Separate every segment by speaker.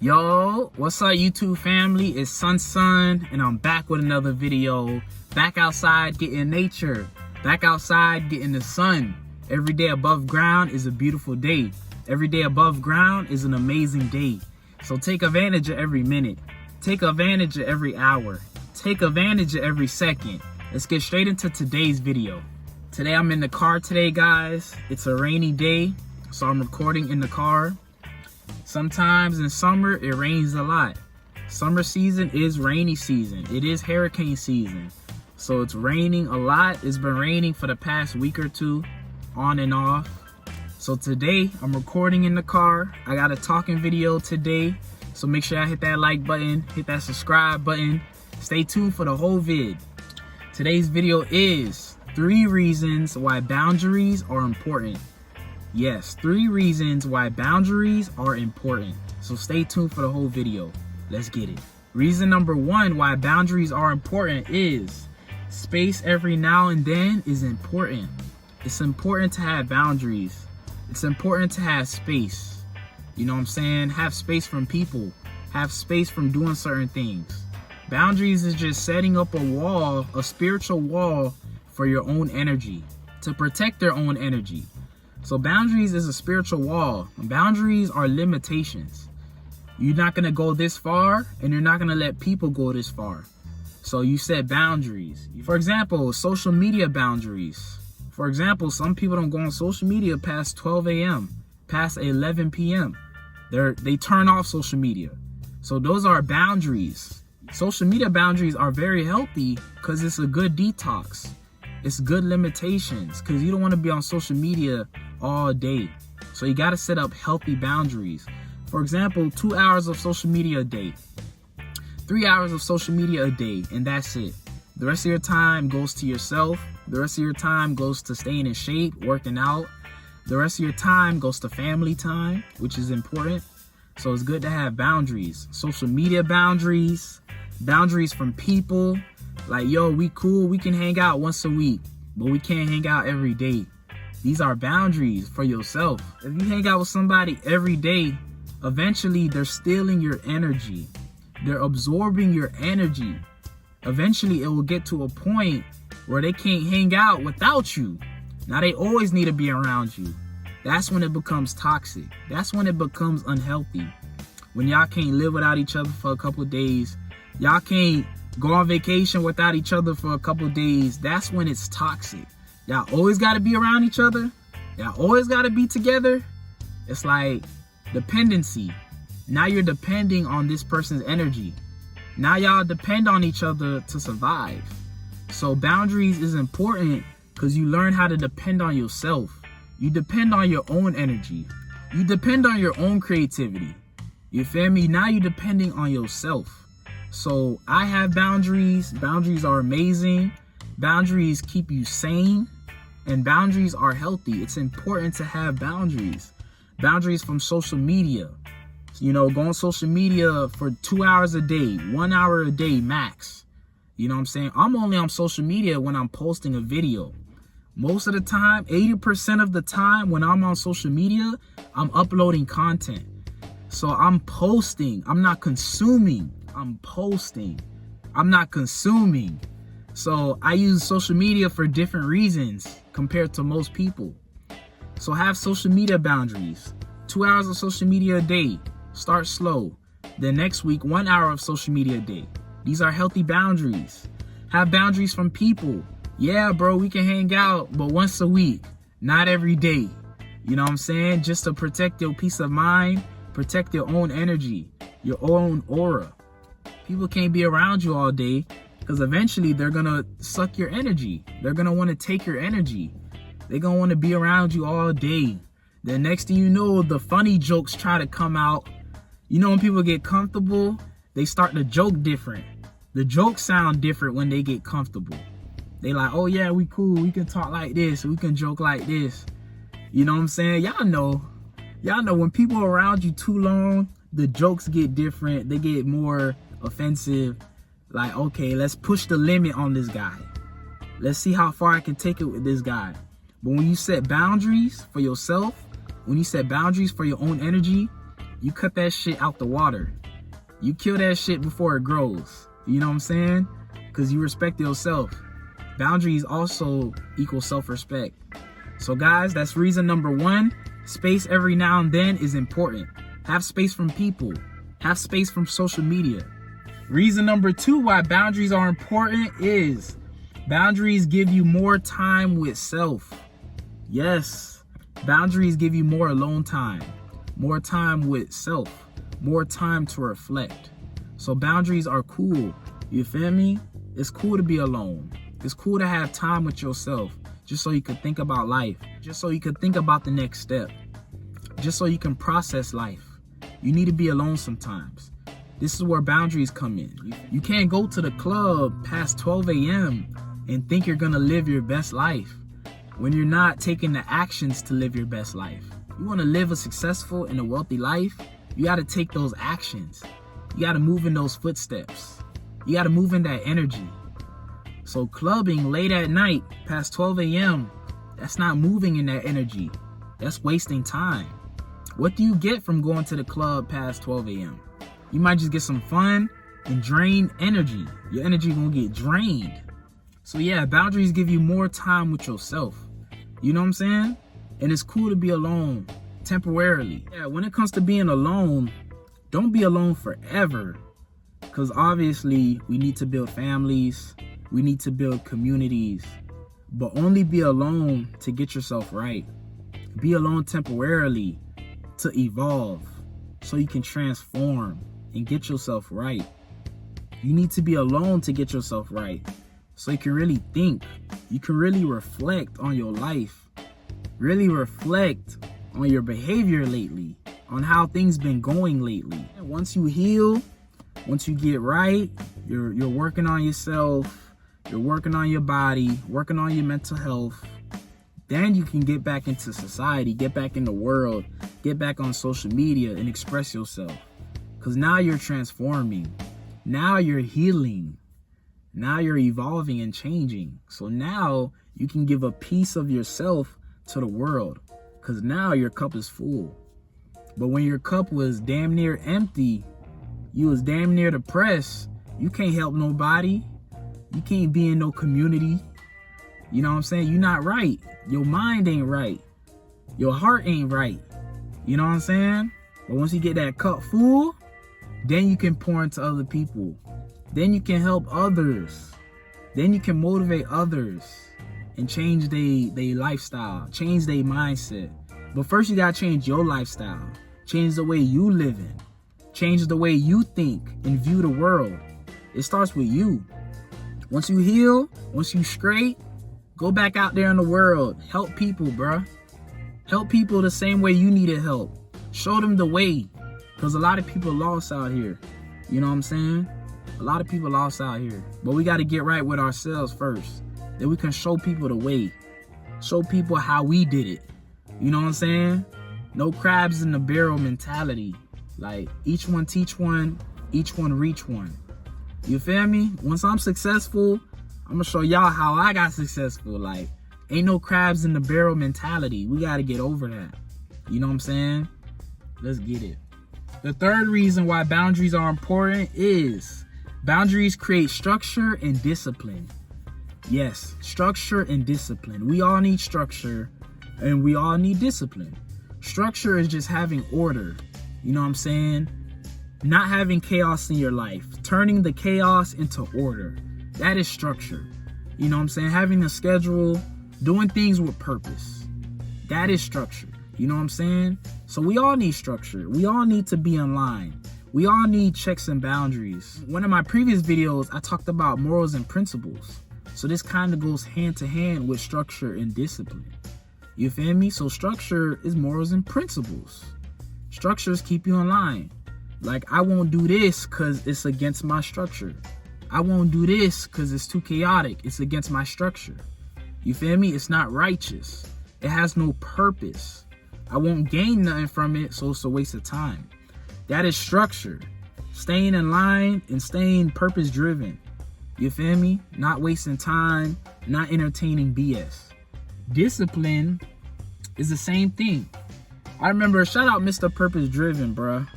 Speaker 1: Yo, what's up YouTube family? It's SunSun and I'm back with another video. Back outside getting nature. Back outside getting the sun. Every day above ground is a beautiful day. Every day above ground is an amazing day. So take advantage of every minute. Take advantage of every hour. Take advantage of every second. Let's get straight into today's video. Today I'm in the car today, guys. It's a rainy day, so I'm recording in the car. Sometimes in summer, it rains a lot. Summer season is rainy season. It is hurricane season. So it's raining a lot. It's been raining for the past week or two, on and off. So today, I'm recording in the car. I got a talking video today. So make sure I hit that like button, hit that subscribe button. Stay tuned for the whole vid. Today's video is 3 reasons why boundaries are important. Yes, 3 reasons why boundaries are important. So stay tuned for the whole video. Let's get it. Reason number 1 why boundaries are important is space every now and then is important. It's important to have boundaries. It's important to have space. You know what I'm saying? Have space from people. Have space from doing certain things. Boundaries is just setting up a wall, a spiritual wall for your own energy, to protect their own energy. So boundaries is a spiritual wall. Boundaries are limitations. You're not going to go this far, and you're not going to let people go this far. So you set boundaries. For example, social media boundaries. For example, some people don't go on social media past 12 a.m., past 11 p.m. They turn off social media. So those are boundaries. Social media boundaries are very healthy because it's a good detox. It's good limitations because you don't want to be on social media all day. So you got to set up healthy boundaries. For example, 2 hours of social media a day, 3 hours of social media a day, and that's it. The rest of your time goes to yourself. The rest of your time goes to staying in shape, working out. The rest of your time goes to family time, which is important. So it's good to have boundaries. Social media boundaries, boundaries from people. Like, yo, we cool, we can hang out once a week, but we can't hang out every day. These are boundaries for yourself. If you hang out with somebody every day, eventually they're stealing your energy. They're absorbing your energy. Eventually it will get to a point where they can't hang out without you. Now they always need to be around you. That's when it becomes toxic. That's when it becomes unhealthy. When y'all can't live without each other for a couple of days. Y'all can't go on vacation without each other for a couple of days. That's when it's toxic. Y'all always got to be around each other. Y'all always got to be together. It's like dependency. Now you're depending on this person's energy. Now y'all depend on each other to survive. So boundaries is important because you learn how to depend on yourself. You depend on your own energy. You depend on your own creativity. You feel me? Now you're depending on yourself. So I have boundaries. Boundaries are amazing. Boundaries keep you sane. And boundaries are healthy. It's important to have boundaries. Boundaries from social media. You know, go on social media for 2 hours a day, 1 hour a day max. You know what I'm saying? I'm only on social media when I'm posting a video. Most of the time, 80% of the time when I'm on social media, I'm uploading content. So I'm posting. I'm not consuming. I'm posting. I'm not consuming. So I use social media for different reasons compared to most people. So have social media boundaries. 2 hours of social media a day. Start slow. Then next week, 1 hour of social media a day. These are healthy boundaries. Have boundaries from people. Yeah, bro, we can hang out, but once a week, not every day. You know what I'm saying? Just to protect your peace of mind, protect your own energy, your own aura. People can't be around you all day because eventually they're going to suck your energy. They're going to want to take your energy. They're going to want to be around you all day. Then next thing you know, the funny jokes try to come out. You know, when people get comfortable, they start to joke different. The jokes sound different when they get comfortable. They like, oh yeah, we cool. We can talk like this. We can joke like this. You know what I'm saying? Y'all know when people are around you too long, the jokes get different. They get more offensive. Like, okay, let's push the limit on this guy. Let's see how far I can take it with this guy. But when you set boundaries for yourself, when you set boundaries for your own energy, You cut that shit out the water. You kill that shit before it grows. You know what I'm saying? Because you respect yourself. Boundaries also equal self-respect. So guys, that's reason number 1. Space every now and then is important. Have space from people. Have space from social media. Reason number 2 why boundaries are important is boundaries give you more time with self. Yes, boundaries give you more alone time, more time with self, more time to reflect. So boundaries are cool. You feel me? It's cool to be alone. It's cool to have time with yourself just so you can think about life, just so you can think about the next step, just so you can process life. You need to be alone sometimes. This is where boundaries come in. You can't go to the club past 12 a.m. and think you're gonna live your best life when you're not taking the actions to live your best life. You wanna live a successful and a wealthy life, you gotta take those actions. You gotta move in those footsteps. You gotta move in that energy. So clubbing late at night past 12 a.m., that's not moving in that energy. That's wasting time. What do you get from going to the club past 12 a.m.? You might just get some fun and drain energy. Your energy gonna get drained. So yeah, boundaries give you more time with yourself. You know what I'm saying? And it's cool to be alone temporarily. Yeah, when it comes to being alone, don't be alone forever. Because obviously we need to build families. We need to build communities. But only be alone to get yourself right. Be alone temporarily to evolve so you can transform and get yourself right. You need to be alone to get yourself right so you can really think. You can really reflect on your life, really reflect on your behavior lately, on how things been going lately. And once you heal, once you get right, you're working on yourself, you're working on your body, working on your mental health. Then you can get back into society, get back in the world, get back on social media and express yourself. Because now you're transforming. Now you're healing. Now you're evolving and changing. So now you can give a piece of yourself to the world. Because now your cup is full. But when your cup was damn near empty, you was damn near depressed, you can't help nobody. You can't be in no community. You know what I'm saying? You're not right. Your mind ain't right. Your heart ain't right. You know what I'm saying? But once you get that cup full, then you can pour into other people. Then you can help others. Then you can motivate others and change their lifestyle, change their mindset. But first you gotta change your lifestyle. Change the way you living. Change the way you think and view the world. It starts with you. Once you heal, once you straight, go back out there in the world. Help people, bruh. Help people the same way you needed help. Show them the way. Because a lot of people lost out here. You know what I'm saying? A lot of people lost out here. But we got to get right with ourselves first. Then we can show people the way. Show people how we did it. You know what I'm saying? No crabs in the barrel mentality. Like, each one teach one, each one reach one. You feel me? Once I'm successful, I'm gonna show y'all how I got successful. Like, ain't no crabs in the barrel mentality. We gotta get over that. You know what I'm saying? Let's get it. The third reason why boundaries are important is boundaries create structure and discipline. Yes, structure and discipline. We all need structure and we all need discipline. Structure is just having order. You know what I'm saying? Not having chaos in your life. Turning the chaos into order. That is structure. You know what I'm saying? Having a schedule, doing things with purpose. That is structure. You know what I'm saying? So we all need structure. We all need to be in line. We all need checks and boundaries. One of my previous videos, I talked about morals and principles. So this kind of goes hand to hand with structure and discipline. You feel me? So structure is morals and principles. Structures keep you in line. Like, I won't do this because it's against my structure. I won't do this because it's too chaotic. It's against my structure. You feel me? It's not righteous. It has no purpose. I won't gain nothing from it, so it's a waste of time. That is structure. Staying in line and staying purpose driven. You feel me? Not wasting time, not entertaining BS. Discipline is the same thing. I remember, shout out Mr. Purpose Driven, bruh.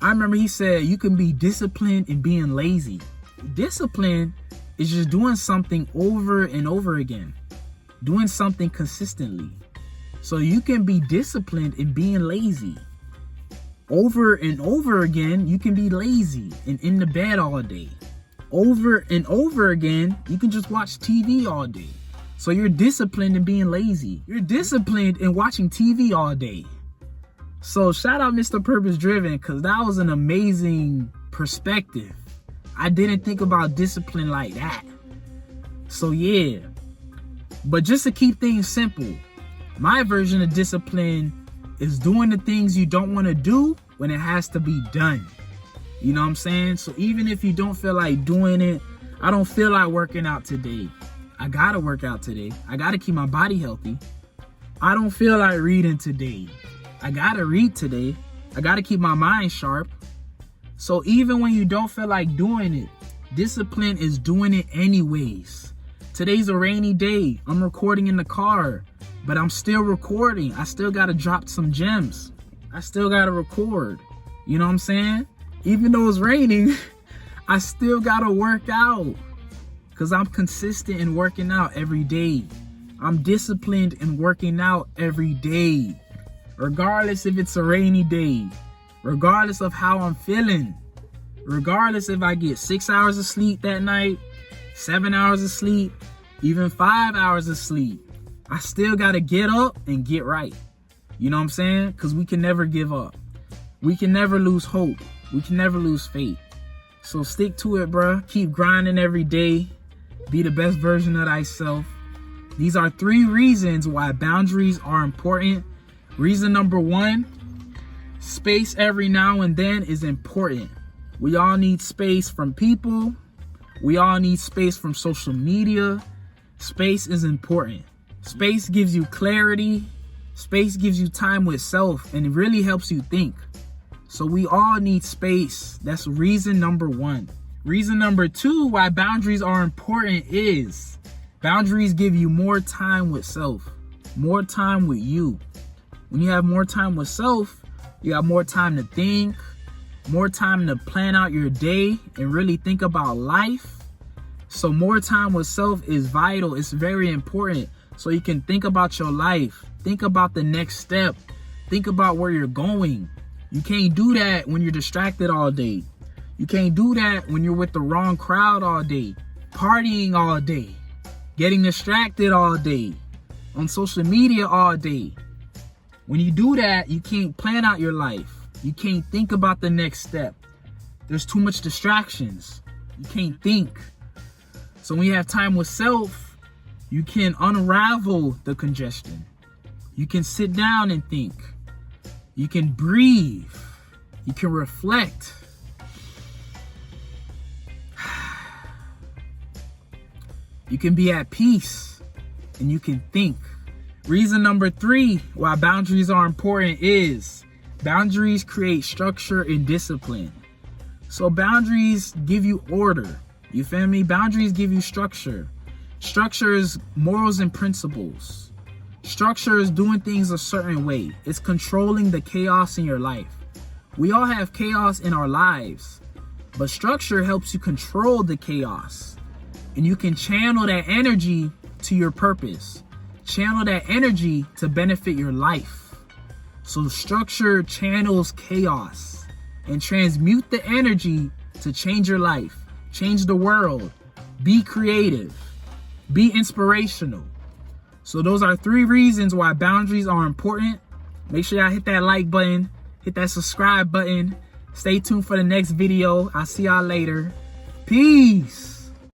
Speaker 1: I remember he said you can be disciplined in being lazy. Discipline is just doing something over and over again, doing something consistently. So you can be disciplined in being lazy. Over and over again, you can be lazy and in the bed all day. Over and over again, you can just watch TV all day. So you're disciplined in being lazy. You're disciplined in watching TV all day. So shout out Mr. Purpose Driven, because that was an amazing perspective. I didn't think about discipline like that. So yeah. But just to keep things simple, my version of discipline is doing the things you don't want to do when it has to be done. You know what I'm saying? So even if you don't feel like doing it, I don't feel like working out today, I gotta work out today. I gotta keep my body healthy. I don't feel like reading today, I gotta read today. I gotta keep my mind sharp. So even when you don't feel like doing it, discipline is doing it anyways. Today's a rainy day. I'm recording in the car, but I'm still recording. I still gotta drop some gems. I still gotta record. You know what I'm saying? Even though it's raining, I still gotta work out, because I'm consistent in working out every day. I'm disciplined in working out every day, regardless if it's a rainy day, regardless of how I'm feeling, regardless if I get 6 hours of sleep that night, 7 hours of sleep, even 5 hours of sleep. I still gotta get up and get right. You know what I'm saying? Because we can never give up. We can never lose hope. We can never lose faith. So stick to it, bruh. Keep grinding every day. Be the best version of thyself. These are 3 reasons why boundaries are important. Reason number 1, space every now and then is important. We all need space from people. We all need space from social media. Space is important. Space gives you clarity. Space gives you time with self, and it really helps you think. So we all need space. That's reason number 1. Reason number 2 why boundaries are important is boundaries give you more time with self, more time with you. When you have more time with self, you have more time to think, more time to plan out your day and really think about life. So more time with self is vital. It's very important. So you can think about your life, think about the next step, think about where you're going. You can't do that when you're distracted all day. You can't do that when you're with the wrong crowd all day, partying all day, getting distracted all day, on social media all day. When you do that, you can't plan out your life. You can't think about the next step. There's too much distractions. You can't think. So when you have time with self, you can unravel the congestion. You can sit down and think. You can breathe. You can reflect. You can be at peace and you can think. Reason number 3 why boundaries are important is boundaries create structure and discipline. So boundaries give you order. You feel me? Boundaries give you structure. Structure is morals and principles. Structure is doing things a certain way. It's controlling the chaos in your life. We all have chaos in our lives, but structure helps you control the chaos. And you can channel that energy to your purpose. Channel that energy to benefit your life. So structure channels chaos and transmute the energy to change your life, change the world, be creative, be inspirational. So those are 3 reasons why boundaries are important. Make sure y'all hit that like button, hit that subscribe button. Stay tuned for the next video. I'll see y'all later. Peace.